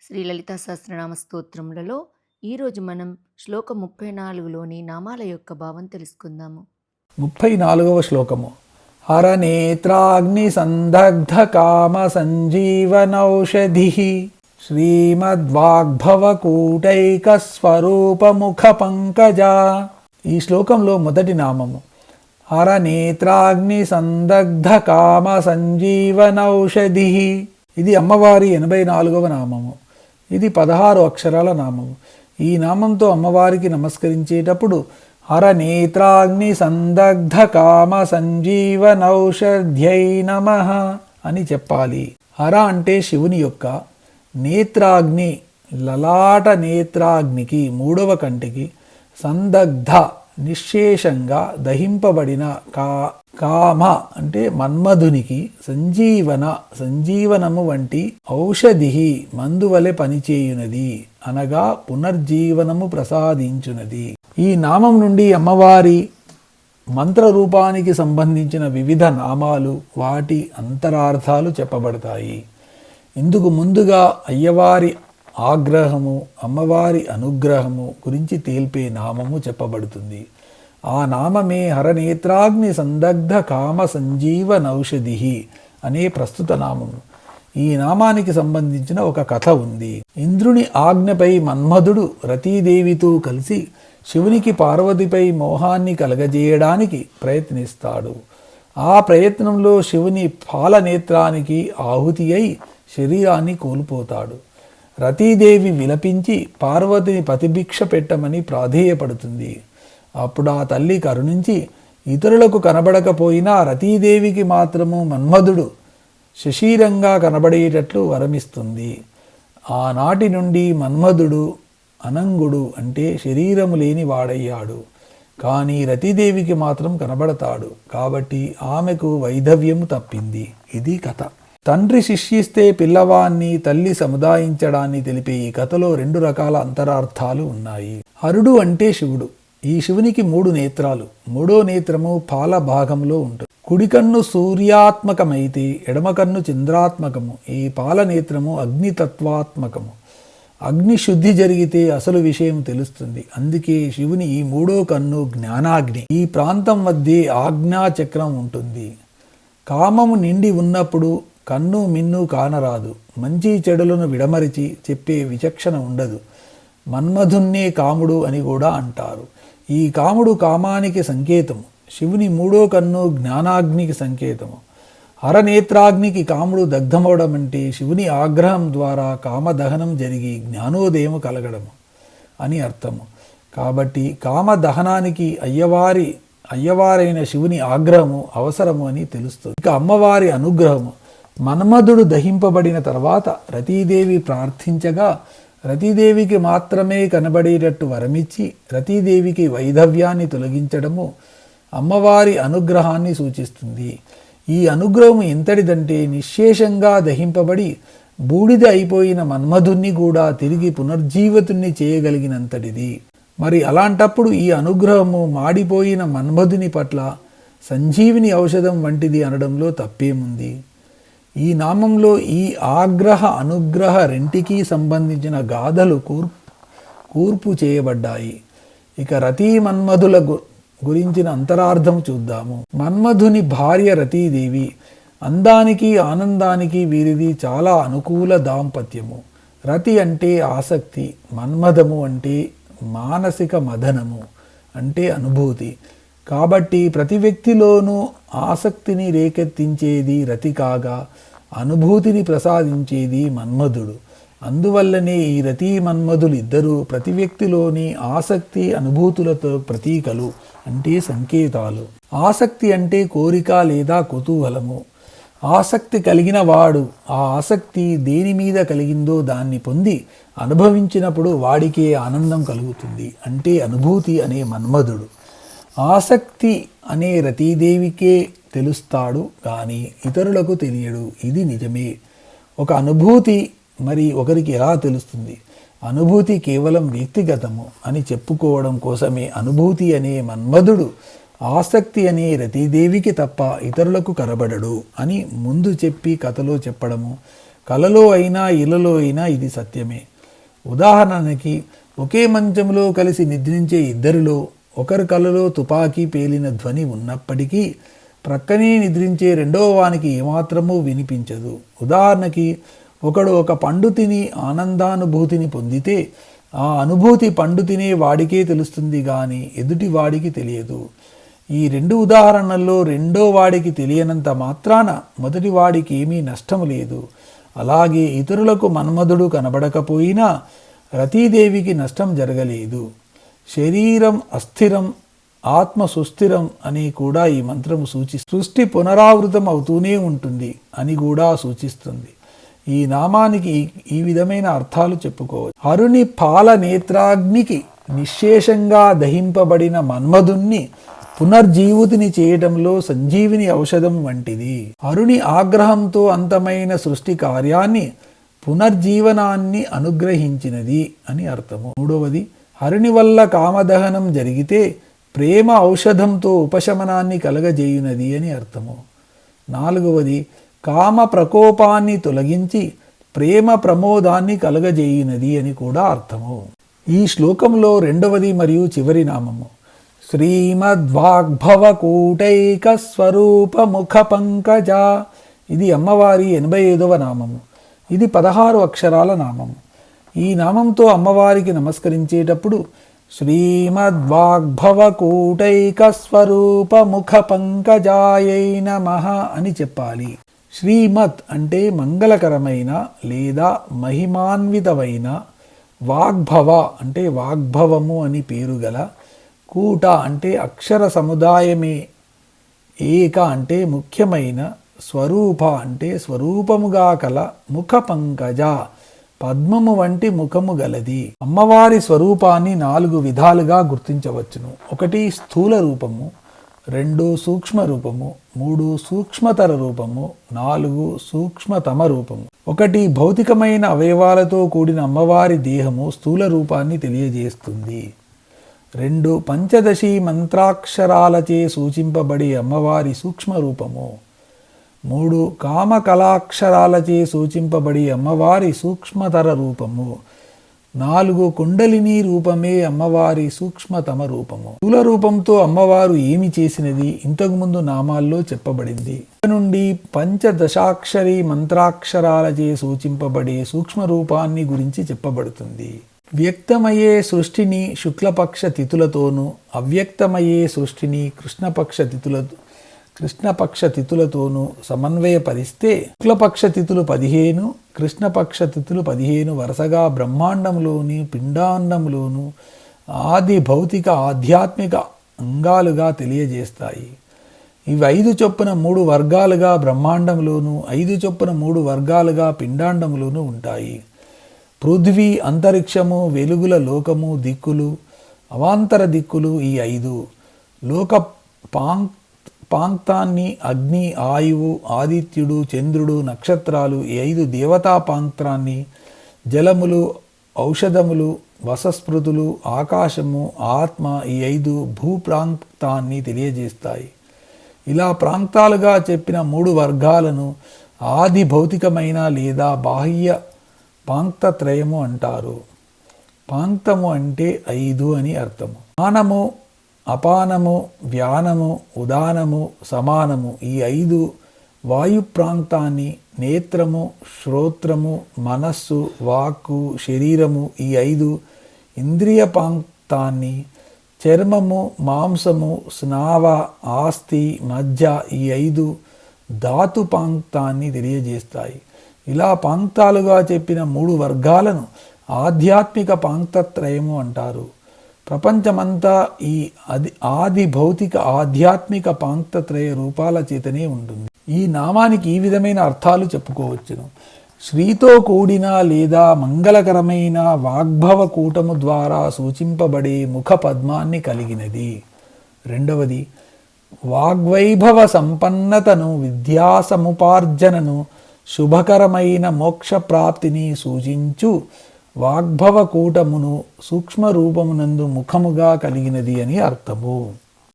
శ్రీ లలితా సహస్రనామ స్తోత్రములలో ఈరోజు మనం శ్లోకం 34లోని నామాల యొక్క భావం తెలుసుకుందాము. 34వ శ్లోకము. హరనేత్రాగ్ని సందగ్ధ కామ సంజీవనౌషధి శ్రీమద్వాగ్భవకూటైక స్వరూపముఖ పంకజ. ఈ శ్లోకంలో మొదటి నామము హరనేత్రాగ్ని సందగ్ధ కామ సంజీవనౌషధి. ఇది అమ్మవారి 84వ నామము. ఇది 16 అక్షరాల నామము. ఈ నామంతో అమ్మవారికి నమస్కరించేటప్పుడు హరనేత్రాగ్ని సందగ్ధ కామ సంజీవనౌషధ్యై నమః అని చెప్పాలి. హర అంటే శివుని యొక్క, నేత్రాగ్ని లలాట నేత్రాగ్నికి మూడవ కంటికి, సందగ్ధ నిశ్శేషంగా దహింపబడిన కామ అంటే మన్మధునికి, సంజీవనము వంటి ఔషధి మందువలె పనిచేయునది అనగా పునర్జీవనము ప్రసాదించునది. ఈ నామం నుండి అమ్మవారి మంత్రరూపానికి సంబంధించిన వివిధ నామాలు, వాటి అంతరార్థాలు చెప్పబడతాయి. ఇందుకు ముందుగా అయ్యవారి ఆగ్రహము, అమ్మవారి అనుగ్రహము గురించి తేల్పే నామము చెప్పబడుతుంది. ఆ నామమే హరనేత్రాగ్ని సందగ్ధ కామ సంజీవనౌషధి అనే ప్రస్తుత నామము. ఈ నామానికి సంబంధించిన ఒక కథ ఉంది. ఇంద్రుని ఆజ్ఞపై మన్మధుడు రతీదేవితో కలిసి శివునికి పార్వతిపై మోహాన్ని కలగజేయడానికి ప్రయత్నిస్తాడు. ఆ ప్రయత్నంలో శివుని పాలనేత్రానికి ఆహుతి అయి శరీరాన్ని కోల్పోతాడు. రతీదేవి విలపించి పార్వతిని ప్రతిభిక్ష పెట్టమని ప్రాధేయపడుతుంది. అప్పుడు ఆ తల్లి కరుణించి ఇతరులకు కనబడకపోయినా రతీదేవికి మాత్రము మన్మధుడు శశీరంగా కనబడేటట్లు వరమిస్తుంది. ఆనాటి నుండి మన్మధుడు అనంగుడు అంటే శరీరము లేని వాడయ్యాడు. కానీ రతీదేవికి మాత్రం కనబడతాడు. కాబట్టి ఆమెకు వైధవ్యము తప్పింది. ఇది కథ. తండ్రి శిష్యిస్తే పిల్లవాన్ని తల్లి సముదాయించడాన్ని తెలిపే ఈ కథలో 2 రకాల అంతరార్థాలు ఉన్నాయి. హరుడు అంటే శివుడు. ఈ శివునికి 3 నేత్రాలు. మూడో నేత్రము పాల భాగంలో ఉంటుంది. కుడి కన్ను సూర్యాత్మకమైతే ఎడమ కన్ను చంద్రాత్మకము. ఈ పాల నేత్రము అగ్నితత్వాత్మకము. అగ్ని శుద్ధి జరిగితే అసలు విషయం తెలుస్తుంది. అందుకే శివుని ఈ మూడో కన్ను జ్ఞానాగ్ని. ఈ ప్రాంతం మధ్య ఆజ్ఞాచక్రం ఉంటుంది. కామము నిండి ఉన్నప్పుడు కన్ను మిన్ను కానరాదు. మంచి చెడులను విడమరిచి చెప్పే విచక్షణ ఉండదు. మన్మధున్నే కాముడు అని కూడా అంటారు. ఈ కాముడు కామానికి సంకేతము. శివుని మూడో కన్ను జ్ఞానాగ్నికి సంకేతము. హరనేత్రాగ్నికి కాముడు దగ్ధమవడం అంటే శివుని ఆగ్రహం ద్వారా కామదహనం జరిగి జ్ఞానోదయము కలగడము అని అర్థము. కాబట్టి కామదహనానికి అయ్యవారైన శివుని ఆగ్రహము అవసరము అని తెలుస్తుంది. ఇక అమ్మవారి అనుగ్రహము. మన్మధుడు దహింపబడిన తర్వాత రతీదేవి ప్రార్థించగా రతీదేవికి మాత్రమే కనబడేటట్టు వరమిచ్చి రతీదేవికి వైధవ్యాన్ని తొలగించడము అమ్మవారి అనుగ్రహాన్ని సూచిస్తుంది. ఈ అనుగ్రహం ఎంతటిదంటే నిశ్శేషంగా దహింపబడి బూడిద అయిపోయిన మన్మధుణ్ణి కూడా తిరిగి పునర్జీవితుణ్ణి చేయగలిగినంతటిది. మరి అలాంటప్పుడు ఈ అనుగ్రహము మాడిపోయిన మన్మధుని పట్ల సంజీవిని ఔషధం వంటిది అనడంలో తప్పేముంది? ఈ నామంలో ఈ ఆగ్రహ అనుగ్రహ రెంటికి సంబంధించిన గాథలు కూర్పు చేయబడ్డాయి. ఇక రతీ మన్మధుల గురించిన అంతరార్థం చూద్దాము. మన్మధుని భార్య రతీదేవి. అందానికి ఆనందానికి వీరిది చాలా అనుకూల దాంపత్యము. రతి అంటే ఆసక్తి, మన్మధము అంటే మానసిక మదనము అంటే అనుభూతి. కాబట్టి ప్రతి వ్యక్తిలోనూ ఆసక్తిని రేకెత్తించేది రతి కాగా అనుభూతిని ప్రసాదించేది మన్మధుడు. అందువల్లనే ఈ రతి మన్మధులు ఇద్దరూ ప్రతి వ్యక్తిలోని ఆసక్తి అనుభూతులతో ప్రతీకలు అంటే సంకేతాలు. ఆసక్తి అంటే కోరిక లేదా కుతూహలము. ఆసక్తి కలిగిన వాడు ఆ ఆసక్తి దేని మీద కలిగిందో దాన్ని పొంది అనుభవించినప్పుడు వాడికే ఆనందం కలుగుతుంది అంటే అనుభూతి అనే మన్మధుడు. ఆసక్తి అనే రతీదేవికే తెలుస్తాడు కానీ ఇతరులకు తెలియడు. ఇది నిజమే. ఒక అనుభూతి మరి ఒకరికి ఎలా తెలుస్తుంది? అనుభూతి కేవలం వ్యక్తిగతము అని చెప్పుకోవడం కోసమే అనుభూతి అనే మన్మధుడు ఆసక్తి అనే రతీదేవికి తప్ప ఇతరులకు కనబడడు అని ముందు చెప్పి కథలో చెప్పడము కలలో అయినా ఇళ్లలో అయినా ఇది సత్యమే. ఉదాహరణకి ఒకే మంచంలో కలిసి నిద్రించే ఇద్దరిలో ఒకరి కలలో తుపాకీ పేలిన ధ్వని ఉన్నప్పటికీ ప్రక్కనే నిద్రించే రెండవ వానికి ఏమాత్రమూ వినిపించదు. ఉదాహరణకి ఒకడు ఒక పండు తిని ఆనందానుభూతిని పొందితే ఆ అనుభూతి పండు తినే వాడికే తెలుస్తుంది కానీ ఎదుటి వాడికి తెలియదు. ఈ రెండు ఉదాహరణల్లో రెండో వాడికి తెలియనంత మాత్రాన మొదటి వాడికి ఏమీ నష్టం లేదు. అలాగే ఇతరులకు మన్మధుడు కనబడకపోయినా రతీదేవికి నష్టం జరగలేదు. శరీరం అస్థిరం, ఆత్మ సుస్థిరం అని కూడా ఈ మంత్రము సృష్టి పునరావృతం అవుతూనే ఉంటుంది అని కూడా సూచిస్తుంది. ఈ నామానికి ఈ విధమైన అర్థాలు చెప్పుకోవచ్చు. హరుని పాల నేత్రాగ్నికి నిశ్శేషంగా దహింపబడిన మన్మధుణ్ణి పునర్జీవితిని చేయటంలో సంజీవిని ఔషధం వంటిది. హరుని ఆగ్రహంతో అంతమైన సృష్టి కార్యాన్ని పునర్జీవనాన్ని అనుగ్రహించినది అని అర్థము. మూడవది, హరుని వల్ల కామదహనం జరిగితే ప్రేమ ఔషధంతో ఉపశమనాన్ని కలగజేయునది అని అర్థము. నాలుగవది, కామ ప్రకోపాన్ని తొలగించి ప్రేమ ప్రమోదాన్ని కలగజేయునది అని కూడా అర్థము. ఈ శ్లోకంలో రెండవది మరియు చివరి నామము శ్రీమద్వాగ్భవకూటైక స్వరూప ముఖ పంకజ. ఇది అమ్మవారి 85వ నామము. ఇది 16 అక్షరాల నామము. ఈ నామంతో అమ్మవారికి నమస్కరించేటప్పుడు శ్రీమద్వాగ్భవకూటైక స్వరూప ముఖ పంకజాయై నమః అని చెప్పాలి. శ్రీమత్ అంటే మంగళకరమైన లేదా మహిమాన్వితమైన, వాగ్భవ అంటే వాగ్భవము అని పేరు గల, కూట అంటే అక్షర సముదాయమే, ఏక అంటే ముఖ్యమైన, స్వరూప అంటే స్వరూపముగా కల, ముఖ పంకజ పద్మము వంటి ముఖము గలది. అమ్మవారి స్వరూపాన్ని 4 విధాలుగా గుర్తించవచ్చును. 1 స్థూల రూపము, 2 సూక్ష్మ రూపము, 3 సూక్ష్మతర రూపము, 4 సూక్ష్మతమ రూపము. 1 భౌతికమైన అవయవాలతో కూడిన అమ్మవారి దేహము స్థూల రూపాన్ని తెలియజేస్తుంది. 2 పంచదశి మంత్రాక్షరాలచే సూచింపబడే అమ్మవారి సూక్ష్మ రూపము. 3 కామకళాక్షరాలచే సూచింపబడి అమ్మవారి సూక్ష్మతర రూపము. 4 కుండలిని రూపమే అమ్మవారి సూక్ష్మతమ రూపము. స్థూల రూపంతో అమ్మవారు ఏమి చేసినది ఇంతకుముందు నామాల్లో చెప్పబడింది. నుండి పంచదశాక్షరి మంత్రాక్షరాలచే సూచింపబడే సూక్ష్మ రూపాన్ని గురించి చెప్పబడుతుంది. వ్యక్తమయ్యే సృష్టిని శుక్లపక్ష తిథులతోనూ, అవ్యక్తమయ్యే సృష్టిని కృష్ణపక్ష తిథులతోనూ సమన్వయపరిస్తే శుక్లపక్ష తిథులు 15, కృష్ణపక్ష తిథులు 15 వరుసగా బ్రహ్మాండంలోని, పిండాండంలోను ఆది భౌతిక ఆధ్యాత్మిక అంగాలుగా తెలియజేస్తాయి. ఇవి 5 చొప్పున 3 వర్గాలుగా బ్రహ్మాండంలోను, 5 చొప్పున 3 వర్గాలుగా పిండాండంలోనూ ఉంటాయి. పృథ్వీ, అంతరిక్షము, వెలుగుల లోకము, దిక్కులు, అవాంతర దిక్కులు ఈ 5. లోక పాంక్తాన్ని అగ్ని, ఆయువు, ఆదిత్యుడు, చంద్రుడు, నక్షత్రాలు ఈ 5 దేవతా పాంక్తాన్ని, జలములు, ఔషధములు, వసస్పృతులు, ఆకాశము, ఆత్మ ఈ 5 భూప్రాంక్తాన్ని తెలియజేస్తాయి. ఇలా ప్రాంతాలుగా చెప్పిన 3 వర్గాలను ఆది భౌతికమైన లేదా బాహ్య పాంక్తత్రయము అంటారు. పాంక్తము అంటే 5 అని అర్థము. ప్రాణము, అపానము, వ్యానము, ఉదానము, సమానము ఈ 5 వాయు ప్రాంతాన్ని, నేత్రము, శ్రోత్రము, మనస్సు, వాక్కు, శరీరము ఈ 5 ఇంద్రియ ప్రాంతాన్ని, చర్మము, మాంసము, స్నావ, ఆస్తి, మజ్జ ఈ 5 ధాతు ప్రాంతాన్ని తెలియజేస్తాయి. ఇలా పాంక్తాలుగా చెప్పిన 3 వర్గాలను ఆధ్యాత్మిక పాంక్తత్రయము అంటారు. ప్రపంచమంతా ఈ ఆది భౌతిక ఆధ్యాత్మిక పాంక్తత్రయ రూపాల చేతనే ఉంటుంది. ఈ నామానికి ఈ విధమైన అర్థాలు చెప్పుకోవచ్చును. శ్రీతో కూడిన లేదా మంగళకరమైన వాగ్భవ కూటము ద్వారా సూచింపబడే ముఖ పద్మాన్ని కలిగినది. రెండవది, వాగ్వైభవ సంపన్నతను, విద్యాసముపార్జనను, శుభకరమైన మోక్షప్రాప్తిని సూచించు వాగ్భవ కూటమును సూక్ష్మ రూపమునందు ముఖముగా కలిగినది అని అర్థము.